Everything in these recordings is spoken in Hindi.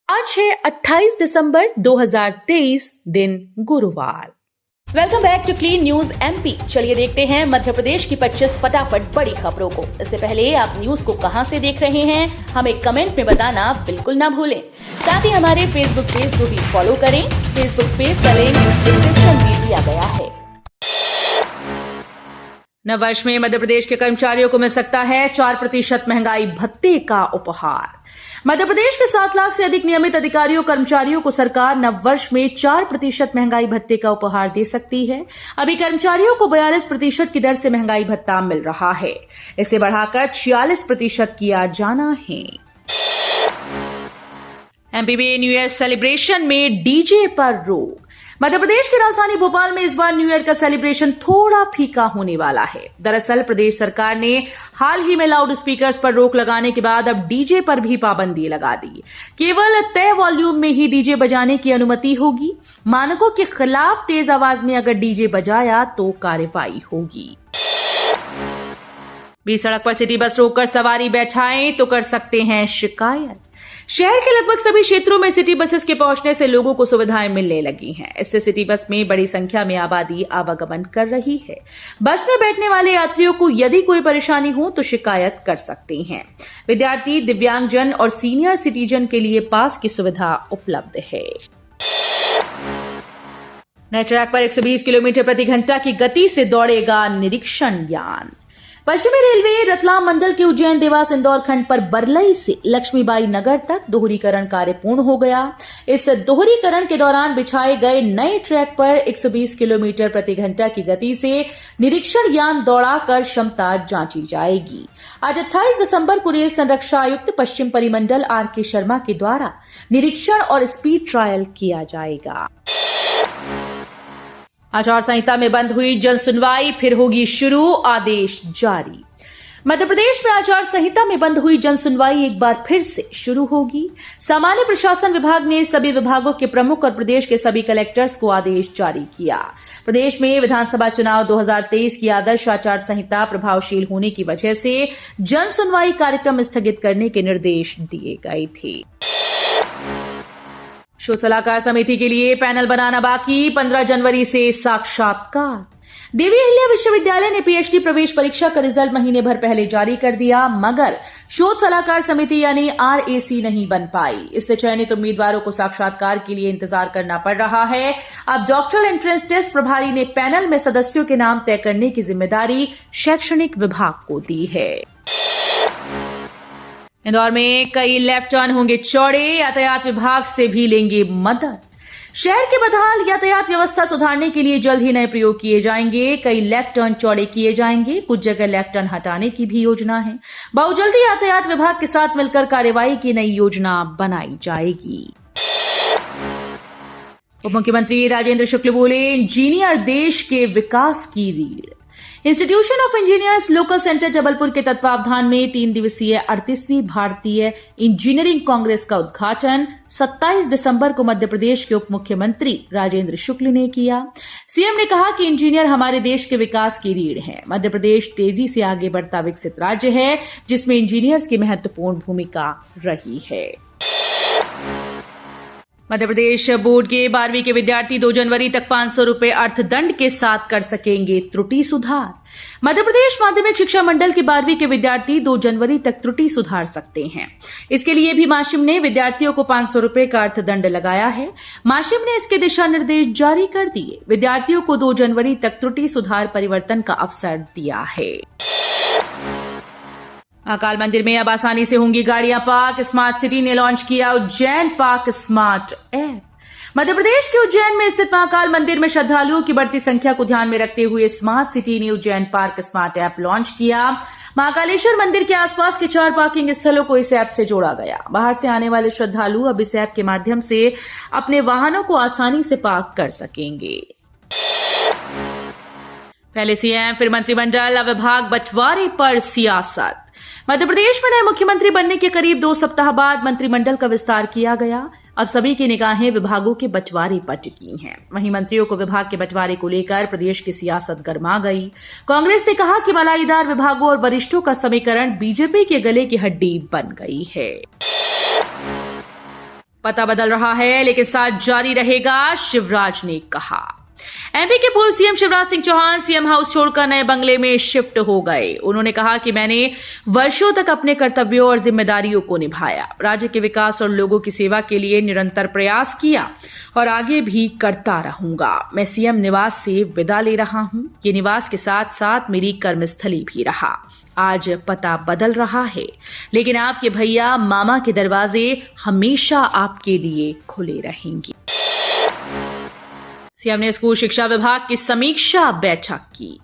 आज है 28 दिसंबर 2023, दिन गुरुवार। Welcome back to clean news MP. चलिए देखते हैं मध्य प्रदेश की 25 फटाफट बड़ी खबरों को। इससे पहले आप न्यूज को कहां से देख रहे हैं, हमें कमेंट में बताना बिल्कुल ना भूलें। साथ ही हमारे फेसबुक पेज को भी फॉलो करें। फेसबुक पेज का लिंक डिस्क्रिप्शन में दिया गया है। नववर्ष में मध्य प्रदेश के कर्मचारियों को मिल सकता है 4% महंगाई भत्ते का उपहार। मध्य प्रदेश के 7 लाख से अधिक नियमित अधिकारियों कर्मचारियों को सरकार नववर्ष में 4% महंगाई भत्ते का उपहार दे सकती है। अभी कर्मचारियों को 42% की दर से महंगाई भत्ता मिल रहा है। इसे बढ़ाकर 46% किया जाना है। एमपी में न्यू ईयर सेलिब्रेशन में डीजे पर रोक। मध्य प्रदेश की राजधानी भोपाल में इस बार न्यू ईयर का सेलिब्रेशन थोड़ा फीका होने वाला है। दरअसल प्रदेश सरकार ने हाल ही में लाउड स्पीकर्स पर रोक लगाने के बाद अब डीजे पर भी पाबंदी लगा दी। केवल तय वॉल्यूम में ही डीजे बजाने की अनुमति होगी। मानकों के खिलाफ तेज आवाज में अगर डीजे बजाया तो कार्रवाई होगी। बीच सड़क पर सिटी बस रोककर सवारी बैठाएं तो कर सकते हैं शिकायत। शहर के लगभग सभी क्षेत्रों में सिटी बसेस के पहुंचने से लोगों को सुविधाएं मिलने लगी हैं। इससे सिटी बस में बड़ी संख्या में आबादी आवागमन कर रही है। बस में बैठने वाले यात्रियों को यदि कोई परेशानी हो तो शिकायत कर सकते हैं। विद्यार्थी, दिव्यांगजन और सीनियर सिटीजन के लिए पास की सुविधा उपलब्ध है। नए ट्रैक पर 120 किलोमीटर प्रति घंटा की गति से दौड़ेगा निरीक्षण यान। पश्चिमी रेलवे रतलाम मंडल के उज्जैन, देवास, इंदौर खंड पर बरलई से लक्ष्मीबाई नगर तक दोहरीकरण कार्य पूर्ण हो गया। इस दोहरीकरण के दौरान बिछाए गए नए ट्रैक पर 120 किलोमीटर प्रति घंटा की गति से निरीक्षण यान दौड़ाकर क्षमता जांची जाएगी। आज 28 दिसंबर को रेल संरक्षा आयुक्त पश्चिम परिमंडल आर.के. शर्मा के द्वारा निरीक्षण और स्पीड ट्रायल किया जाएगा। आचार संहिता में बंद हुई जन सुनवाई फिर होगी शुरू, आदेश जारी। मध्य प्रदेश में आचार संहिता में बंद हुई जन सुनवाई एक बार फिर से शुरू होगी। सामान्य प्रशासन विभाग ने सभी विभागों के प्रमुख और प्रदेश के सभी कलेक्टर्स को आदेश जारी किया। प्रदेश में विधानसभा चुनाव 2023 की आदर्श आचार संहिता प्रभावशील होने की वजह से जन सुनवाई कार्यक्रम स्थगित करने के निर्देश दिए गए थे। शोध सलाहकार समिति के लिए पैनल बनाना बाकी, 15 जनवरी से साक्षात्कार। देवी अहिल्या विश्वविद्यालय ने पीएचडी प्रवेश परीक्षा का रिजल्ट महीने भर पहले जारी कर दिया, मगर शोध सलाहकार समिति यानी आरएसी नहीं बन पाई। इससे चयनित उम्मीदवारों को साक्षात्कार के लिए इंतजार करना पड़ रहा है। अब डॉक्टरल एंट्रेंस टेस्ट प्रभारी ने पैनल में सदस्यों के नाम तय करने की जिम्मेदारी शैक्षणिक विभाग को दी है। इंदौर में कई लेफ्ट टर्न होंगे चौड़े, यातायात विभाग से भी लेंगे मदद। शहर के बदहाल यातायात व्यवस्था सुधारने के लिए जल्द ही नए प्रयोग किए जाएंगे। कई लेफ्ट टर्न चौड़े किए जाएंगे। कुछ जगह लेफ्ट टर्न हटाने की भी योजना है। बहुत जल्द ही यातायात विभाग के साथ मिलकर कार्यवाही की नई योजना बनाई जाएगी। उप मुख्यमंत्री राजेंद्र शुक्ल बोले, इंजीनियर देश के विकास की रीढ़। Institution of engineers local centre Jabalpur के तत्वावधान में 3 दिवसीय 38वीं भारतीय इंजीनियरिंग कांग्रेस का उद्घाटन 27 दिसंबर को मध्य प्रदेश के उप मुख्यमंत्री राजेंद्र शुक्ल ने किया। सीएम ने कहा कि इंजीनियर हमारे देश के विकास की रीढ़ है। मध्य प्रदेश तेजी से आगे बढ़ता विकसित राज्य है, जिसमें इंजीनियर्स की महत्वपूर्ण भूमिका रही है। मध्य प्रदेश बोर्ड के 12वीं के विद्यार्थी 2 जनवरी तक 500 रुपए अर्थदंड के साथ कर सकेंगे त्रुटि सुधार। मध्य प्रदेश माध्यमिक शिक्षा मंडल के 12वीं के विद्यार्थी 2 जनवरी तक त्रुटि सुधार सकते हैं। इसके लिए भी माशिम ने विद्यार्थियों को 500 रुपए का अर्थदंड लगाया है। माशिम ने इसके दिशा निर्देश जारी कर दिए। विद्यार्थियों को 2 जनवरी तक त्रुटि सुधार परिवर्तन का अवसर दिया है। महाकाल मंदिर में अब आसानी से होंगी गाड़ियां पार्क। स्मार्ट सिटी ने लॉन्च किया Ujjain park smart app. Madhya Pradesh के उज्जैन में स्थित महाकाल मंदिर में श्रद्धालुओं की बढ़ती संख्या को ध्यान में रखते हुए स्मार्ट सिटी ने Ujjain park smart app launch किया। महाकालेश्वर मंदिर के आसपास के 4 पार्किंग स्थलों को इस ऐप से जोड़ा गया। बाहर से आने वाले श्रद्धालु अब इस ऐप के माध्यम से अपने वाहनों को आसानी से पार्क कर सकेंगे। पहले सीएम फिर मंत्रिमंडल, अब विभाग बंटवारे पर सियासत। मध्य प्रदेश में नए मुख्यमंत्री बनने के करीब 2 सप्ताह बाद मंत्रिमंडल का विस्तार किया गया। अब सभी की निगाहें विभागों के बंटवारे पर टिकी हैं। वहीं मंत्रियों को विभाग के बंटवारे को लेकर प्रदेश की सियासत गर्मा गई। कांग्रेस ने कहा कि मलाईदार विभागों और वरिष्ठों का समीकरण बीजेपी के गले की हड्डी बन गई है। पता बदल रहा है लेकिन साथ जारी रहेगा, शिवराज ने कहा। एमपी के पूर्व CM Shivraj Singh Chouhan CM house छोड़कर नए बंगले में शिफ्ट हो गए। उन्होंने कहा कि मैंने वर्षों तक अपने कर्तव्यों और जिम्मेदारियों को निभाया, राज्य के विकास और लोगों की सेवा के लिए निरंतर प्रयास किया और आगे भी करता रहूंगा। मैं सीएम निवास से विदा ले रहा हूं। ये निवास के साथ साथ मेरी कर्मस्थली भी रहा। आज पता बदल रहा है लेकिन आपके भैया मामा के दरवाजे हमेशा आपके लिए खुले रहेंगे। सीएम ने स्कूल शिक्षा विभाग की समीक्षा बैठक की।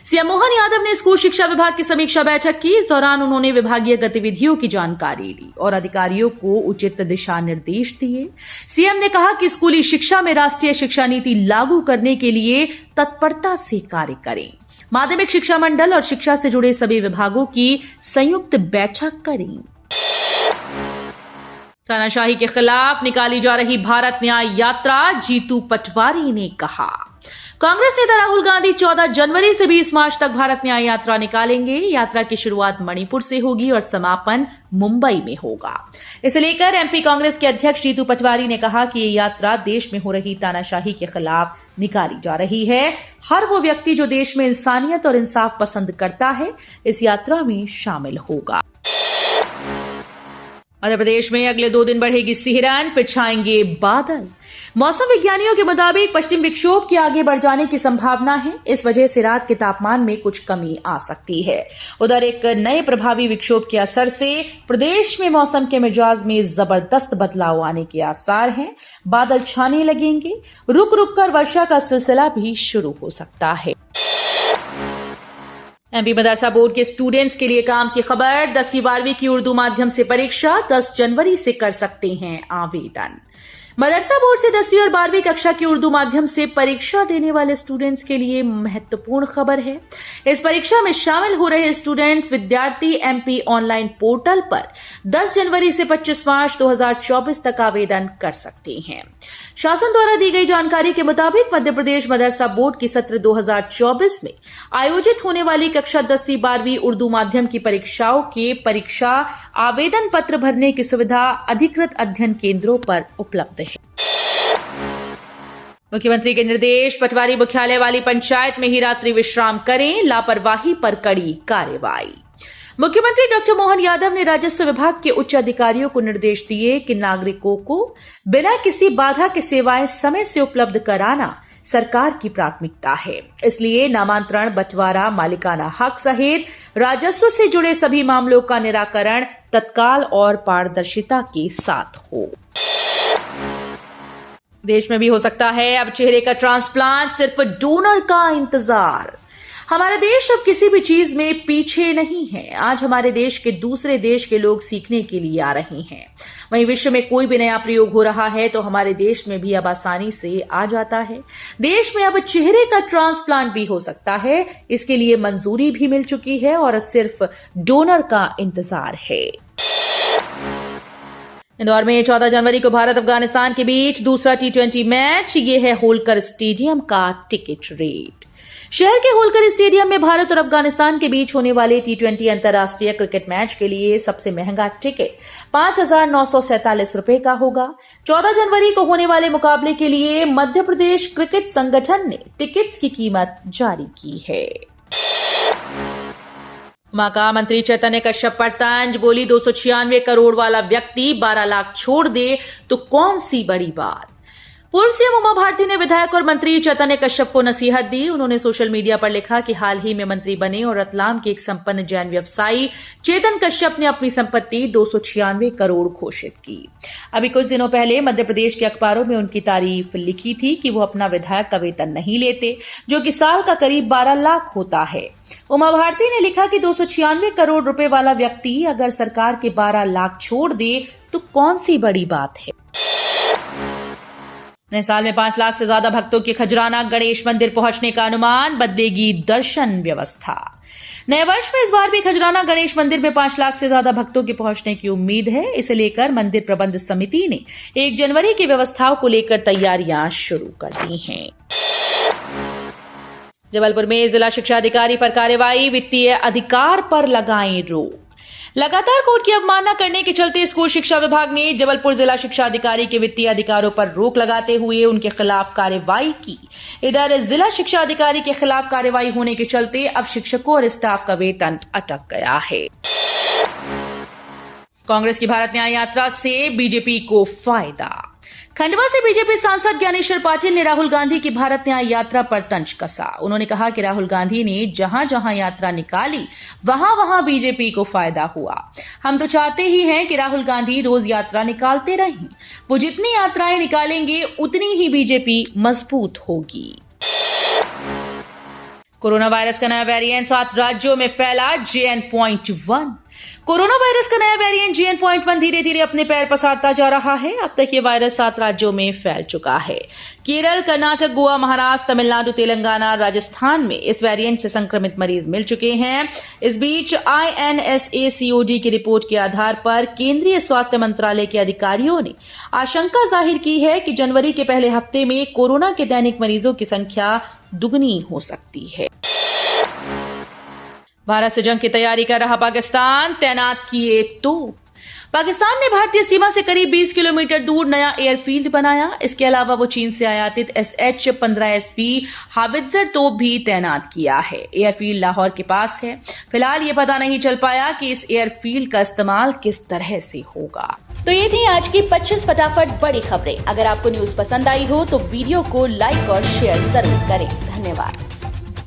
सीएम मोहन यादव ने स्कूल शिक्षा विभाग की समीक्षा बैठक की। इस दौरान उन्होंने विभागीय गतिविधियों की जानकारी ली और अधिकारियों को उचित दिशा निर्देश दिए। सीएम ने कहा कि स्कूली शिक्षा में राष्ट्रीय शिक्षा नीति लागू करने के लिए तत्परता से कार्य करें। माध्यमिक शिक्षा मंडल और शिक्षा से जुड़े सभी विभागों की संयुक्त बैठक करें। तानाशाही के खिलाफ निकाली जा रही भारत न्याय यात्रा, जीतू पटवारी ने कहा। कांग्रेस नेता राहुल गांधी 14 जनवरी से 20 मार्च तक भारत न्याय यात्रा निकालेंगे। यात्रा की शुरुआत मणिपुर से होगी और समापन मुंबई में होगा। इसे लेकर एमपी कांग्रेस के अध्यक्ष जीतू पटवारी ने कहा कि ये यात्रा देश में हो रही तानाशाही के खिलाफ निकाली जा रही है। हर वो व्यक्ति जो देश में इंसानियत और इंसाफ पसंद करता है इस यात्रा में शामिल होगा। मध्य प्रदेश में अगले 2 दिन बढ़ेगी सिहरन, फिर छाएंगे बादल। मौसम विज्ञानियों के मुताबिक पश्चिम विक्षोभ के आगे बढ़ जाने की संभावना है। इस वजह से रात के तापमान में कुछ कमी आ सकती है। उधर एक नए प्रभावी विक्षोभ के असर से प्रदेश में मौसम के मिजाज में जबरदस्त बदलाव आने के आसार हैं। बादल छाने लगेंगे, रुक रुक कर वर्षा का सिलसिला भी शुरू हो सकता है। एमपी मदरसा बोर्ड के स्टूडेंट्स के लिए काम की खबर। 10वीं 12वीं की उर्दू माध्यम से परीक्षा 10 जनवरी से कर सकते हैं आवेदन। मदरसा बोर्ड से 10वीं और 12वीं कक्षा की उर्दू माध्यम से परीक्षा देने वाले स्टूडेंट्स के लिए महत्वपूर्ण खबर है। इस परीक्षा में शामिल हो रहे स्टूडेंट्स विद्यार्थी एमपी ऑनलाइन पोर्टल पर 10 जनवरी से 25 मार्च 2024 तक आवेदन कर सकते हैं। शासन द्वारा दी गई जानकारी के मुताबिक मध्य प्रदेश मदरसा बोर्ड की सत्र 2024 में आयोजित होने वाली कक्षा 10वीं 12वीं उर्दू माध्यम की परीक्षाओं के परीक्षा आवेदन पत्र भरने की सुविधा अधिकृत अध्ययन केंद्रों पर उपलब्ध है। मुख्यमंत्री के निर्देश, पटवारी मुख्यालय वाली पंचायत में ही रात्रि विश्राम करें, लापरवाही पर कड़ी कार्रवाई। मुख्यमंत्री डॉक्टर मोहन यादव ने राजस्व विभाग के उच्च अधिकारियों को निर्देश दिए कि नागरिकों को बिना किसी बाधा के सेवाएं समय से उपलब्ध कराना सरकार की प्राथमिकता है। इसलिए नामांतरण, बंटवारा, मालिकाना हक सहित राजस्व से जुड़े सभी मामलों का निराकरण तत्काल और पारदर्शिता के साथ हो। देश में भी हो सकता है अब चेहरे का ट्रांसप्लांट, सिर्फ डोनर का इंतजार। हमारा देश अब किसी भी चीज में पीछे नहीं है। आज हमारे देश के दूसरे देश के लोग सीखने के लिए आ रहे हैं। वहीं विश्व में कोई भी नया प्रयोग हो रहा है तो हमारे देश में भी अब आसानी से आ जाता है। देश में अब चेहरे का ट्रांसप्लांट भी हो सकता है। इसके लिए मंजूरी भी मिल चुकी है और सिर्फ डोनर का इंतजार है। इंदौर में 14 जनवरी को भारत अफगानिस्तान के बीच दूसरा T20 मैच। ये है होलकर स्टेडियम का टिकट रेट। शहर के होलकर स्टेडियम में भारत और अफगानिस्तान के बीच होने वाले T20 अंतर्राष्ट्रीय क्रिकेट मैच के लिए सबसे महंगा टिकट 5,947 रुपए का होगा। 14 जनवरी को होने वाले मुकाबले के लिए मध्य प्रदेश क्रिकेट संगठन ने टिकट्स की कीमत जारी की है। माका मंत्री चैतन्य कश्यप पर तंज, बोली 296 करोड़ वाला व्यक्ति 12 लाख छोड़ दे तो कौन सी बड़ी बात। पूर्व सीएम उमा भारती ने विधायक और मंत्री चैतन्य कश्यप को नसीहत दी। उन्होंने सोशल मीडिया पर लिखा कि हाल ही में मंत्री बने और रतलाम के एक संपन्न जैन व्यवसायी चेतन कश्यप ने अपनी संपत्ति 296 करोड़ घोषित की। अभी कुछ दिनों पहले मध्य प्रदेश के अखबारों में उनकी तारीफ लिखी थी कि वो अपना विधायक का वेतन नहीं लेते, जो कि साल का करीब 12 लाख होता है। उमा भारती ने लिखा कि 296 करोड़ रुपए वाला व्यक्ति अगर सरकार के 12 लाख छोड़ दे तो कौन सी बड़ी बात है। नए साल में 5 लाख से ज्यादा भक्तों के खजराना गणेश मंदिर पहुंचने का अनुमान, बदलेगी दर्शन व्यवस्था। नए वर्ष में इस बार भी खजराना गणेश मंदिर में 5 लाख से ज्यादा भक्तों के पहुंचने की उम्मीद है। इसे लेकर मंदिर प्रबंध समिति ने 1 जनवरी की व्यवस्थाओं को लेकर तैयारियां शुरू कर दी हैं। जबलपुर में जिला शिक्षा अधिकारी पर कार्रवाई, वित्तीय अधिकार पर लगाएं रोक। लगातार कोर्ट की अवमानना करने के चलते स्कूल शिक्षा विभाग ने जबलपुर जिला शिक्षा अधिकारी के वित्तीय अधिकारों पर रोक लगाते हुए उनके खिलाफ कार्रवाई की। इधर जिला शिक्षा अधिकारी के खिलाफ कार्रवाई होने के चलते अब शिक्षकों और स्टाफ का वेतन अटक गया है। कांग्रेस की भारत न्याय यात्रा से बीजेपी को फायदा। खंडवा से बीजेपी सांसद ज्ञानेश्वर पाटिल ने राहुल गांधी की भारत न्याय यात्रा पर तंज कसा। उन्होंने कहा कि राहुल गांधी ने जहां जहां यात्रा निकाली वहां वहां बीजेपी को फायदा हुआ। हम तो चाहते ही हैं कि राहुल गांधी रोज यात्रा निकालते रहें। वो जितनी यात्राएं निकालेंगे उतनी ही बीजेपी मजबूत होगी। कोरोना वायरस का नया वेरिएंट 7 राज्यों में फैला JN.1। कोरोना वायरस का नया वेरिएंट JN.1 धीरे धीरे अपने पैर पसारता जा रहा है। अब तक ये वायरस 7 राज्यों में फैल चुका है। केरल, कर्नाटक, गोवा, महाराष्ट्र, तमिलनाडु, तेलंगाना, राजस्थान में इस वेरिएंट से संक्रमित मरीज मिल चुके हैं। इस बीच INSACOD की रिपोर्ट के आधार पर केंद्रीय स्वास्थ्य मंत्रालय के अधिकारियों ने आशंका जाहिर की है कि जनवरी के पहले हफ्ते में कोरोना के दैनिक मरीजों की संख्या दुगनी हो सकती है। भारत से जंग की तैयारी कर रहा पाकिस्तान, तैनात किए तोप। पाकिस्तान ने भारतीय सीमा से करीब 20 किलोमीटर दूर नया एयरफील्ड बनाया। इसके अलावा वो चीन से आयातित SH-15SP हावित्जर तोप भी तैनात किया है। एयरफील्ड लाहौर के पास है। फिलहाल ये पता नहीं चल पाया कि इस एयरफील्ड का इस्तेमाल किस तरह से होगा। तो ये थी आज की 25 फटाफट बड़ी खबरें। अगर आपको न्यूज पसंद आई हो तो वीडियो को लाइक और शेयर जरूर करें। धन्यवाद।